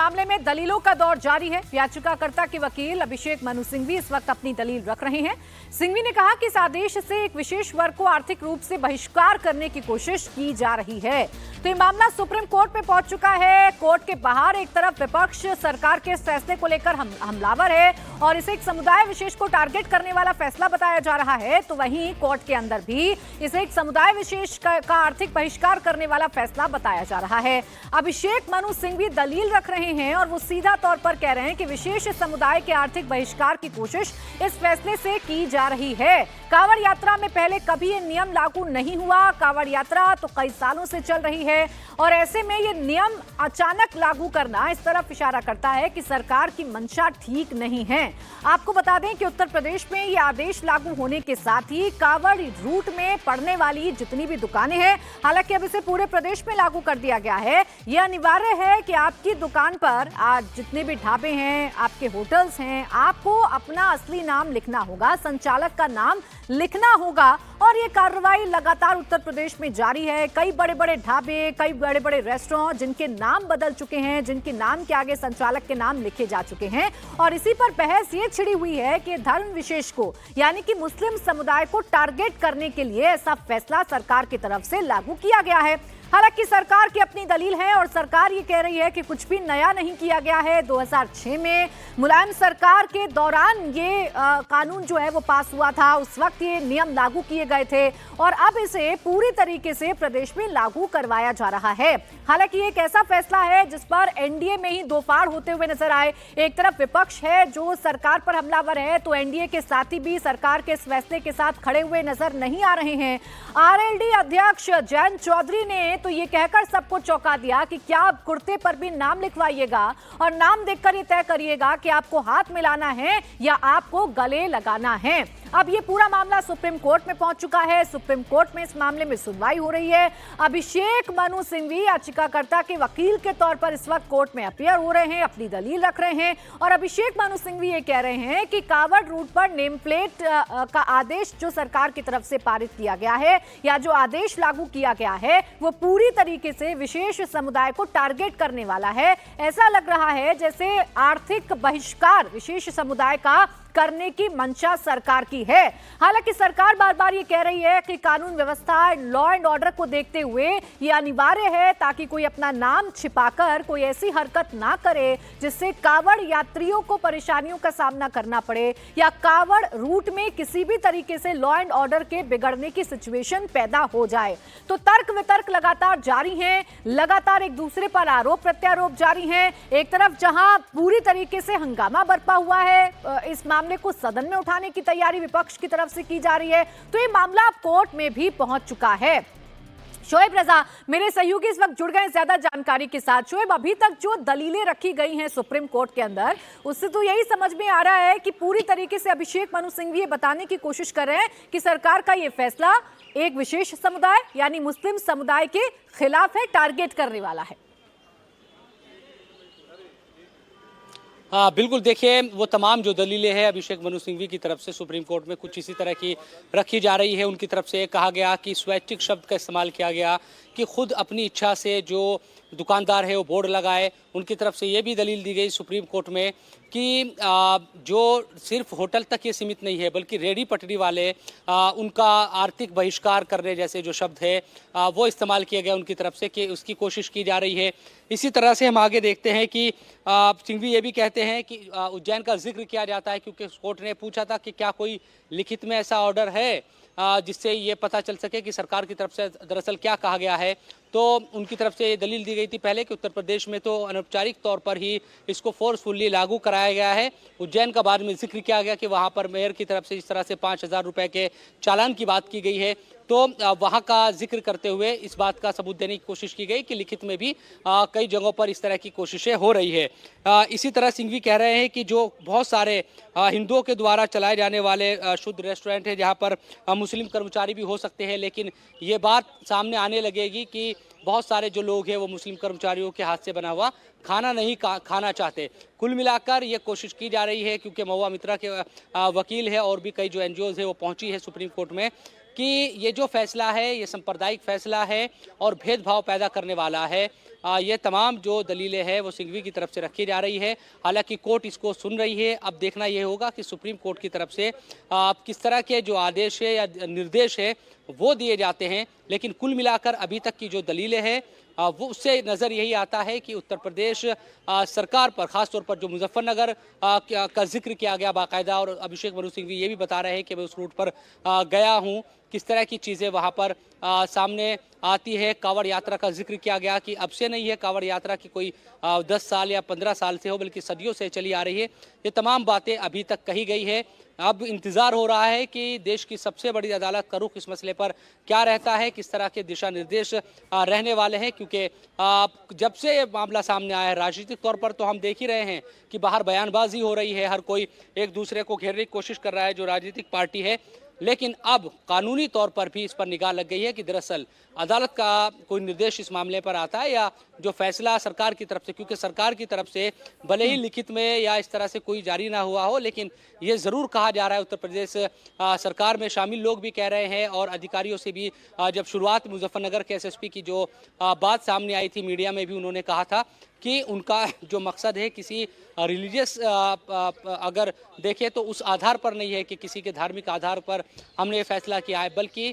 मामले में दलीलों का दौर जारी है। याचिकाकर्ता के वकील अभिषेक मनु सिंघवी इस वक्त अपनी दलील रख रहे हैं। सिंघवी ने कहा कि इस आदेश से एक विशेष वर्ग को आर्थिक रूप से बहिष्कार करने की कोशिश की जा रही है। तो ये मामला सुप्रीम कोर्ट में पहुंच चुका है। कोर्ट के बाहर एक तरफ विपक्ष सरकार के इस फैसले को लेकर हमलावर है और इसे एक समुदाय विशेष को टारगेट करने वाला फैसला बताया जा रहा है, तो वहीं कोर्ट के अंदर भी इसे एक समुदाय विशेष का आर्थिक बहिष्कार करने वाला फैसला बताया जा रहा है। अभिषेक मनु सिंघवी दलील रख रहे हैं और वो सीधा तौर पर कह रहे हैं कि विशेष समुदाय के आर्थिक बहिष्कार की कोशिश इस फैसले से की जा रही है। कांवड़ यात्रा में पहले कभी ये नियम लागू नहीं हुआ। कांवड़ यात्रा तो कई सालों से चल रही है और ऐसे में ये नियम अचानक लागू करना इस तरफ इशारा करता है कि सरकार की मंशा ठीक नहीं है। आपको बता दें कि उत्तर प्रदेश में ये आदेश लागू होने के साथ ही कांवड़ रूट में पड़ने वाली जितनी भी दुकानें हैं, हालांकि अब इसे पूरे प्रदेश में लागू कर दिया गया है। यह अनिवार्य है कि आपकी दुकान पर आज जितने भी ढाबे हैं, आपके होटल्स हैं, आपको अपना असली नाम लिखना होगा, संचालक का नाम लिखना होगा और ये कार्रवाई लगातार उत्तर प्रदेश में जारी है। कई बड़े बड़े ढाबे, कई बड़े बड़े रेस्टोरेंट जिनके नाम बदल चुके हैं, जिनके नाम के आगे संचालक के नाम लिखे जा चुके हैं और इसी पर बहस ये छिड़ी हुई है कि धर्म विशेष को यानी कि मुस्लिम समुदाय को टारगेट करने के लिए ऐसा फैसला सरकार की तरफ से लागू किया गया है। हालांकि सरकार की अपनी दलील है और सरकार ये कह रही है कि कुछ भी नया नहीं किया गया है। 2006 में मुलायम सरकार के दौरान ये कानून जो है वो पास हुआ था, उस वक्त ये नियम लागू किए गए थे और अब इसे पूरी तरीके से प्रदेश में लागू करवाया जा रहा है। हालांकि एक ऐसा फैसला है जिस पर एनडीए में ही दो फाड़ होते हुए नजर आए। एक तरफ विपक्ष है जो सरकार पर हमलावर है, तो एनडीए के साथी भी सरकार के इस फैसले के साथ खड़े हुए नजर नहीं आ रहे हैं। आरएलडी अध्यक्ष जयंत चौधरी ने तो ये कहकर सबको चौंका दिया कि क्या आप कुर्ते पर भी नाम लिखवाइएगा और नाम देखकर ये तय करिएगा कि आपको हाथ मिलाना है या आपको गले लगाना है। अब ये पूरा मामला सुप्रीम कोर्ट में पहुंच चुका है। सुप्रीम कोर्ट में इस मामले में सुनवाई हो रही है। अभिषेक मनु सिंघवी याचिकाकर्ता के वकील के तौर पर इस वक्त कोर्ट में अपीयर हो रहे हैं, अपनी दलील रख रहे हैं और अभिषेक मनु सिंघवी ये कह रहे हैं कि कांवड़ रूट पर नेम प्लेट का आदेश जो सरकार की तरफ से पारित किया गया है या जो आदेश लागू किया गया है वो पूरी तरीके से विशेष समुदाय को टारगेट करने वाला है। ऐसा लग रहा है जैसे आर्थिक बहिष्कार विशेष समुदाय का करने की मंशा सरकार की है। हालांकि सरकार बार बार ये कह रही है कि कानून व्यवस्था, लॉ एंड ऑर्डर को देखते हुए ये अनिवार्य है ताकि कोई अपना नाम छिपाकर कोई ऐसी हरकत ना करे जिससे कांवड़ यात्रियों को परेशानियों का सामना करना पड़े या कांवड़ रूट में किसी भी तरीके से लॉ एंड ऑर्डर के बिगड़ने की सिचुएशन पैदा हो जाए। तो तर्क वितर्क लगातार जारी हैं, लगातार एक दूसरे पर आरोप प्रत्यारोप जारी हैं। एक तरफ जहां पूरी तरीके से हंगामा बरपा हुआ है, इस मामले को सदन में उठाने की तैयारी विपक्ष की तरफ से की जा रही है, तो ये मामला अब कोर्ट में भी पहुंच चुका है। शोएब रजा मेरे सहयोगी इस वक्त जुड़ गए ज्यादा जानकारी के साथ। शोएब, अभी तक जो दलीलें रखी गई हैं सुप्रीम कोर्ट के अंदर, उससे तो यही समझ में आ रहा है कि पूरी तरीके से अभिषेक मनु सिंघवी ये बताने की कोशिश कर रहे हैं कि सरकार का ये फैसला एक विशेष समुदाय यानी मुस्लिम समुदाय के खिलाफ है, टारगेट करने वाला है। हाँ बिल्कुल, देखिए वो तमाम जो दलीलें हैं अभिषेक मनु सिंघवी की तरफ से सुप्रीम कोर्ट में कुछ इसी तरह की रखी जा रही है। उनकी तरफ से कहा गया कि स्वैच्छिक शब्द का इस्तेमाल किया गया कि खुद अपनी इच्छा से जो दुकानदार है वो बोर्ड लगाए। उनकी तरफ से ये भी दलील दी गई सुप्रीम कोर्ट में कि जो सिर्फ होटल तक ये सीमित नहीं है बल्कि रेडी पटरी वाले उनका आर्थिक बहिष्कार करने जैसे जो शब्द है वो इस्तेमाल किया गया उनकी तरफ से कि उसकी कोशिश की जा रही है। इसी तरह से हम आगे देखते हैं कि सिंघवी ये भी कहते हैं कि उज्जैन का जिक्र किया जाता है क्योंकि कोर्ट ने पूछा था कि क्या कोई लिखित में ऐसा ऑर्डर है जिससे ये पता चल सके कि सरकार की तरफ से दरअसल क्या कहा गया है। तो उनकी तरफ से ये दलील दी गई थी पहले कि उत्तर प्रदेश में तो अनौपचारिक तौर पर ही इसको फोर्सफुली लागू कराया गया है। उज्जैन का बाद में जिक्र किया गया कि वहाँ पर मेयर की तरफ से इस तरह से 5,000 रुपये के चालान की बात की गई है। तो वहाँ का जिक्र करते हुए इस बात का सबूत देने की कोशिश की गई कि लिखित में भी कई जगहों पर इस तरह की कोशिशें हो रही है। इसी तरह सिंघवी कह रहे हैं कि जो बहुत सारे हिंदुओं के द्वारा चलाए जाने वाले शुद्ध रेस्टोरेंट है जहाँ पर मुस्लिम कर्मचारी भी हो सकते हैं, लेकिन ये बात सामने आने लगेगी कि बहुत सारे जो लोग हैं वो मुस्लिम कर्मचारियों के हाथ से बना हुआ खाना नहीं खाना चाहते। कुल मिलाकर ये कोशिश की जा रही है क्योंकि महुआ मित्रा के वकील है और भी कई जो एनजीओज है वो पहुंची है सुप्रीम कोर्ट में कि ये जो फैसला है ये सांप्रदायिक फैसला है और भेदभाव पैदा करने वाला है। ये तमाम जो दलीलें हैं वो सिंघवी की तरफ से रखी जा रही है। हालांकि कोर्ट इसको सुन रही है। अब देखना ये होगा कि सुप्रीम कोर्ट की तरफ से किस तरह के जो आदेश है या निर्देश है वो दिए जाते हैं। लेकिन कुल मिलाकर अभी तक की जो दलीलें हैं वो उससे नज़र यही आता है कि उत्तर प्रदेश सरकार पर, खासतौर पर जो मुजफ्फरनगर का जिक्र किया गया बाकायदा, और अभिषेक मनु सिंघवी ये भी बता रहे हैं कि मैं उस रूट पर गया हूँ, किस तरह की चीज़ें वहाँ पर सामने आती है। कांवड़ यात्रा का जिक्र किया गया कि अब से नहीं है कांवड़ यात्रा की कोई 10 साल या 15 साल से हो, बल्कि सदियों से चली आ रही है। ये तमाम बातें अभी तक कही गई है। अब इंतज़ार हो रहा है कि देश की सबसे बड़ी अदालत का रुख इस मसले पर क्या रहता है, किस तरह के दिशा निर्देश रहने वाले हैं। क्योंकि जब से ये मामला सामने आया है, राजनीतिक तौर पर तो हम देख ही रहे हैं कि बाहर बयानबाजी हो रही है, हर कोई एक दूसरे को घेरने की कोशिश कर रहा है जो राजनीतिक पार्टी है। लेकिन अब कानूनी तौर पर भी इस पर निगाह लग गई है कि दरअसल अदालत का कोई निर्देश इस मामले पर आता है या जो फैसला सरकार की तरफ से, क्योंकि सरकार की तरफ से भले ही लिखित में या इस तरह से कोई जारी ना हुआ हो, लेकिन ये ज़रूर कहा जा रहा है, उत्तर प्रदेश सरकार में शामिल लोग भी कह रहे हैं और अधिकारियों से भी जब शुरुआत मुजफ्फरनगर के एसएसपी की जो बात सामने आई थी मीडिया में भी, उन्होंने कहा था कि उनका जो मकसद है किसी रिलीजियस अगर देखें तो उस आधार पर नहीं है कि किसी के धार्मिक आधार पर हमने ये फैसला किया है, बल्कि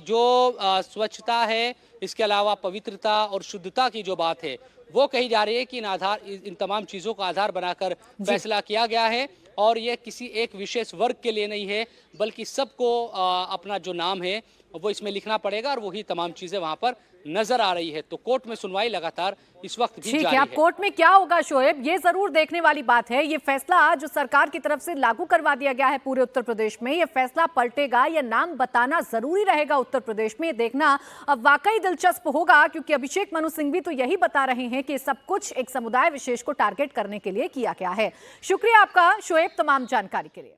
जो स्वच्छता है, इसके अलावा पवित्रता और शुद्धता की जो बात है वो कही जा रही है कि इन तमाम चीज़ों का आधार बनाकर फैसला किया गया है। और ये किसी एक विशेष वर्ग के लिए नहीं है, बल्कि सबको अपना जो नाम है वो इसमें लिखना पड़ेगा, और वही तमाम चीज़ें वहाँ पर नजर आ रही है। तो कोर्ट में सुनवाई लगातार इस वक्त भी जारी है। अब कोर्ट में क्या होगा शोएब, ये जरूर देखने वाली बात है। ये फैसला जो सरकार की तरफ से लागू करवा दिया गया है पूरे उत्तर प्रदेश में, ये फैसला पलटेगा या नाम बताना जरूरी रहेगा उत्तर प्रदेश में, ये देखना अब वाकई दिलचस्प होगा। क्योंकि अभिषेक मनु सिंघवी तो यही बता रहे हैं कि सब कुछ एक समुदाय विशेष को टारगेट करने के लिए किया गया है। शुक्रिया आपका शोएब तमाम जानकारी के लिए।